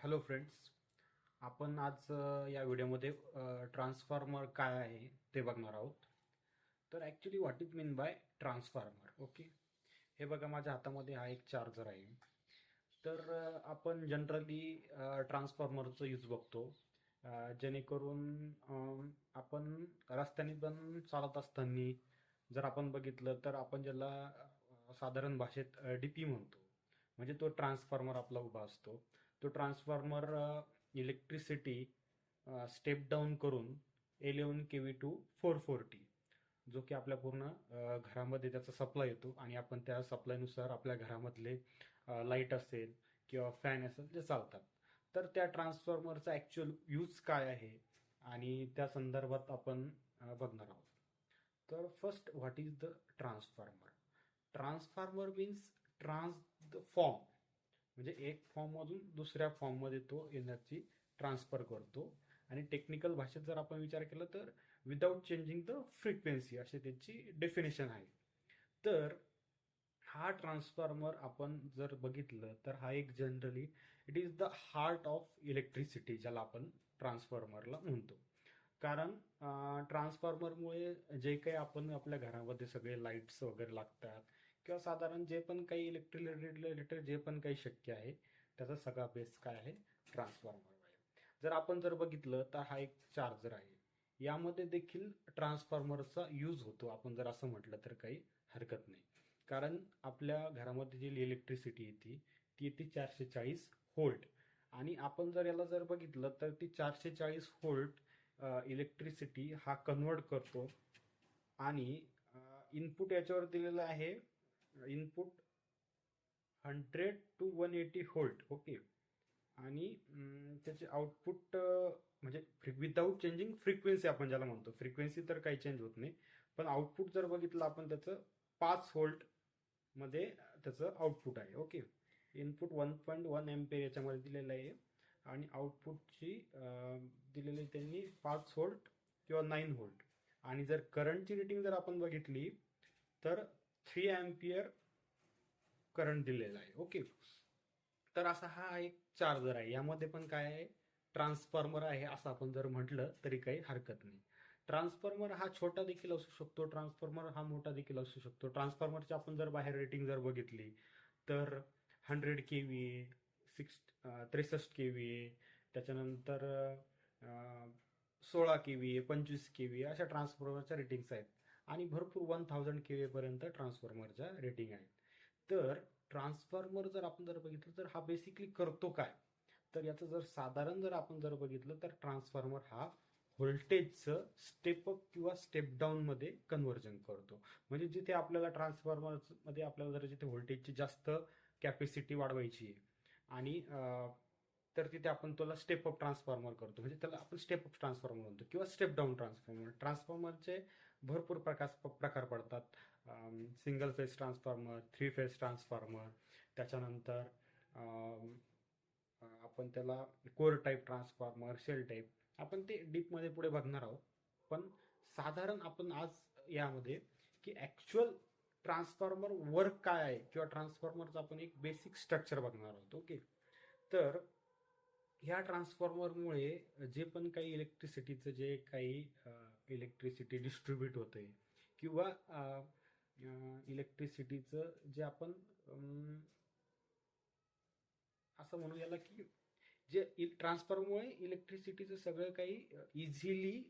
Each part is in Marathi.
Hello friends. आपण आज या व्हिडिओमध्ये ट्रान्सफॉर्मर काय आहे ते बघणार आहोत. तर actually what is mean by transformer. Okay, हे बघा माझ्या हातामध्ये हा एक चार्जर आहे. तर आपण जनरली ट्रान्सफॉर्मरचं यूज बघतो. जेणेकरून आपण रस्त्याने पण चालत असताना जर आपण बघितलं तर आपण ज्याला साधारण भाषेत डीपी म्हणतो, म्हणजे तो ट्रान्सफॉर्मर आपला उभा असतो. तो ट्रान्सफॉर्मर इलेक्ट्रिसिटी स्टेप डाऊन करून 11 केव्ही टू 440, जो की आपल्या पूर्ण घरामध्ये त्याचा सप्लाय येतो आणि आपण त्या सप्लायनुसार आपल्या घरामधले लाईट असेल किंवा फॅन असेल ते चालतात. तर त्या ट्रान्सफॉर्मरचा ॲक्च्युअल यूज काय आहे आणि त्या संदर्भात आपण बघणार आहोत. तर first, what is the transformer? Transformer means trans the form, म्हणजे एक फॉर्ममधून दुसऱ्या फॉर्ममध्ये तो एनर्जी ट्रान्सफर करतो. आणि टेक्निकल भाषेत जर आपण विचार केला तर विदाउट चेंजिंग द फ्रिक्वेन्सी अशी त्याची डेफिनेशन आहे. तर हा ट्रान्सफॉर्मर आपण जर बघितलं तर हा एक generally it is the heart of electricity, ज्याला आपण ट्रान्सफॉर्मरला म्हणतो. कारण ट्रान्सफॉर्मरमुळे जे काही आपण आपल्या घरामध्ये सगळे लाईट्स वगैरे लागतात किंवा साधारण जे पण काही इलेक्ट्रिक रिलेटेड जे पण काही शक्य आहे त्याचा सगळा बेस काय आहे? ट्रान्सफॉर्मर आहे. जर आपण बघितलं तर हा एक चार्जर आहे. यामध्ये देखील ट्रान्सफॉर्मरचा यूज होतो, आपण जर असं म्हटलं तर काही हरकत नाही. कारण आपल्या घरामध्ये जी इलेक्ट्रिसिटी येते ती येते 440 व्होल्ट. आणि आपण जर याला बघितलं तर ती 440 व्होल्ट इलेक्ट्रिसिटी हा कन्वर्ट करतो. आणि इनपुट याच्यावर दिलेलं आहे, इनपुट 100 to 180 व्होल्ट. ओके. आणि त्याचे आउटपुट म्हणजे विदाऊट चेंजिंग फ्रिक्वेन्सी आपण ज्याला म्हणतो, फ्रिक्वेन्सी तर काही चेंज होत नाही, पण आउटपुट जर बघितलं आपण त्याचं 5 व्होल्ट मध्ये त्याचं आउटपुट आहे. ओके. इनपुट 1.1 एम्पेअर याच्यामध्ये दिलेलं आहे आणि आउटपुटची दिलेली त्यांनी 5 व्होल्ट किंवा 9 व्होल्ट. आणि जर करंटची रेटिंग जर आपण बघितली तर 3 एम्पियर करंट दिलेला आहे. ओके. तर असा हा एक चार्जर आहे. यामध्ये पण काय आहे? ट्रान्सफॉर्मर आहे असं आपण जर म्हटलं तरी काही हरकत नाही. ट्रान्सफॉर्मर हा छोटा देखील असू शकतो, ट्रान्सफॉर्मर हा मोठा देखील असू शकतो. ट्रान्सफॉर्मरची आपण जर बाहेर रेटिंग जर बघितली तर 100 kVA, 63 kVA, त्याच्यानंतर 16 kVA, 25 kVA अशा ट्रान्सफॉर्मरच्या रेटिंग्स आहेत. आणि भरपूर 1000 kVA पर्यंत ट्रान्सफॉर्मरच्या रेटिंग आहेत. तर ट्रान्सफॉर्मर जर आपण बघितलं तर हा बेसिकली करतो काय? तर याचं जर आपण बघितलं तर ट्रान्सफॉर्मर हा व्होल्टेजचं स्टेप अप किंवा स्टेप डाऊन मध्ये कन्व्हर्जन करतो. म्हणजे जिथे आपल्याला ट्रान्सफॉर्मर मध्ये आपल्याला जर जिथे व्होल्टेजची जास्त कॅपॅसिटी वाढवायची आहे आणि तर तिथे आपण त्याला स्टेप अप ट्रान्सफॉर्मर करतो, म्हणजे त्याला आपण स्टेप अप ट्रान्सफॉर्मर म्हणतो किंवा स्टेप डाऊन ट्रान्सफॉर्मर. ट्रान्सफॉर्मरचे भरपूर प्रकार पडतात. Single phase transformer, 3 phase transformer, त्याच्यानंतर आपण त्याला core type transformer, shell type, आपण ते डीपमध्ये पुढे बघणार आहोत. पण साधारण आपण आज यामध्ये की ॲक्च्युअल ट्रान्सफॉर्मर वर्क काय आहे किंवा ट्रान्सफॉर्मरचं आपण एक बेसिक स्ट्रक्चर बघणार आहोत. ओके. तर ह्या ट्रान्सफॉर्मरमुळे जे पण काही इलेक्ट्रिसिटीचं जे काही इलेक्ट्रिसिटी डिस्ट्रीब्यूट होते किंवा इलेक्ट्रिसिटीचं जे आपण असं म्हणू याला की जे ट्रान्सफॉर्मरमुळे इलेक्ट्रिसिटीचं सगळं काही इझिली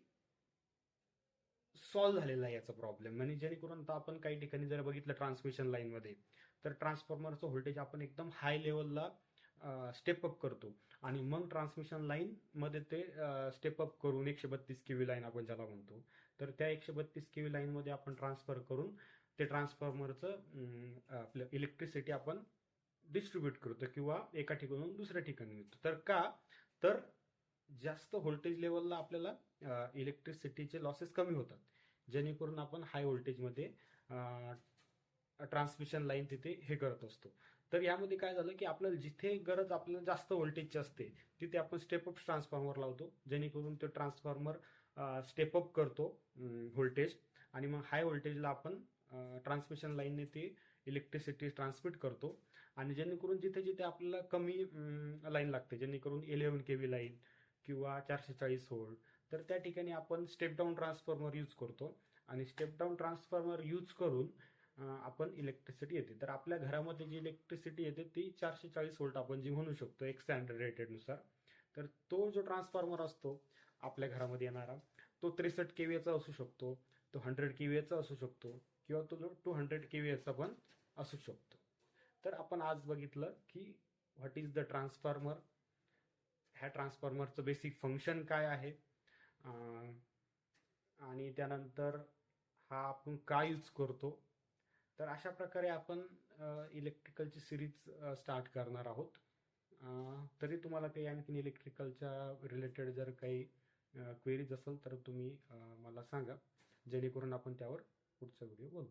सॉल्व्ह झालेला आहे याचा प्रॉब्लेम. म्हणजे जेणेकरून आता आपण काही ठिकाणी जर बघितलं ट्रान्समिशन लाईनमध्ये तर ट्रान्सफॉर्मरचं व्होल्टेज आपण एकदम हाय लेवलला स्टेप अप करतो आणि मग ट्रान्समिशन लाईन मध्ये ते स्टेप अप करून 132 kV लाईन आपण ज्याला म्हणतो, तर त्या 132 kV लाईन मध्ये आपण ट्रान्सफर करून ते ट्रान्सफॉर्मरचं आपलं इलेक्ट्रिसिटी आपण डिस्ट्रीब्यूट करतो किंवा एका ठिकाणून दुसऱ्या ठिकाणी नेतो. तर का? तर जास्त व्होल्टेज लेवलला आपल्याला इलेक्ट्रिसिटीचे लॉसेस कमी होतात, जेणेकरून आपण हाय व्होल्टेजमध्ये ट्रान्समिशन लाईन तिथे हे करत असतो. तर यामध्ये काय झालं की आपल्याला जिथे गरज आपल्याला जास्त व्होल्टेजची असते तिथे आपण स्टेप अप ट्रान्सफॉर्मर लावतो, जेणेकरून तो ट्रान्सफॉर्मर स्टेप अप करतो व्होल्टेज. आणि मग हाय व्होल्टेजला आपण ट्रान्समिशन लाईनने ती इलेक्ट्रिसिटी ट्रान्समिट करतो आणि जेणेकरून जिथे जिथे आपल्याला कमी लाईन लागते, जेणेकरून 11 केव्ही लाईन किंवा 440 व्होल्ट, तर त्या ठिकाणी आपण स्टेप डाऊन ट्रान्सफॉर्मर यूज करतो. आणि स्टेप डाऊन ट्रान्सफॉर्मर यूज करून आपण इलेक्ट्रिसिटी येते. तर आपल्या घरामध्ये जी इलेक्ट्रिसिटी येते ती 440 व्होल्ट आपण जी म्हणू शकतो एक स्टँडर्ड रेटेडनुसार. तर तो जो ट्रान्सफॉर्मर असतो आपल्या घरामध्ये येणारा, तो 63 केव्हीचा असू शकतो, तो 100 केव्हीचा असू शकतो, किंवा तो 200 केव्हीचा पण असू शकतो. तर आपण आज बघितलं की व्हॉट इज द ट्रान्सफॉर्मर, ह्या ट्रान्सफॉर्मरचं बेसिक फंक्शन काय आहे, आणि त्यानंतर हा आपण का यूज करतो. तर अशा प्रकारे आपण इलेक्ट्रिकलची सिरीज स्टार्ट करणार आहोत. तरी तुम्हाला काही आणखीन इलेक्ट्रिकलच्या रिलेटेड जर काही क्वेरीज असेल तर तुम्ही मला सांगा, जेणेकरून आपण त्यावर पुढचा व्हिडिओ बनवू.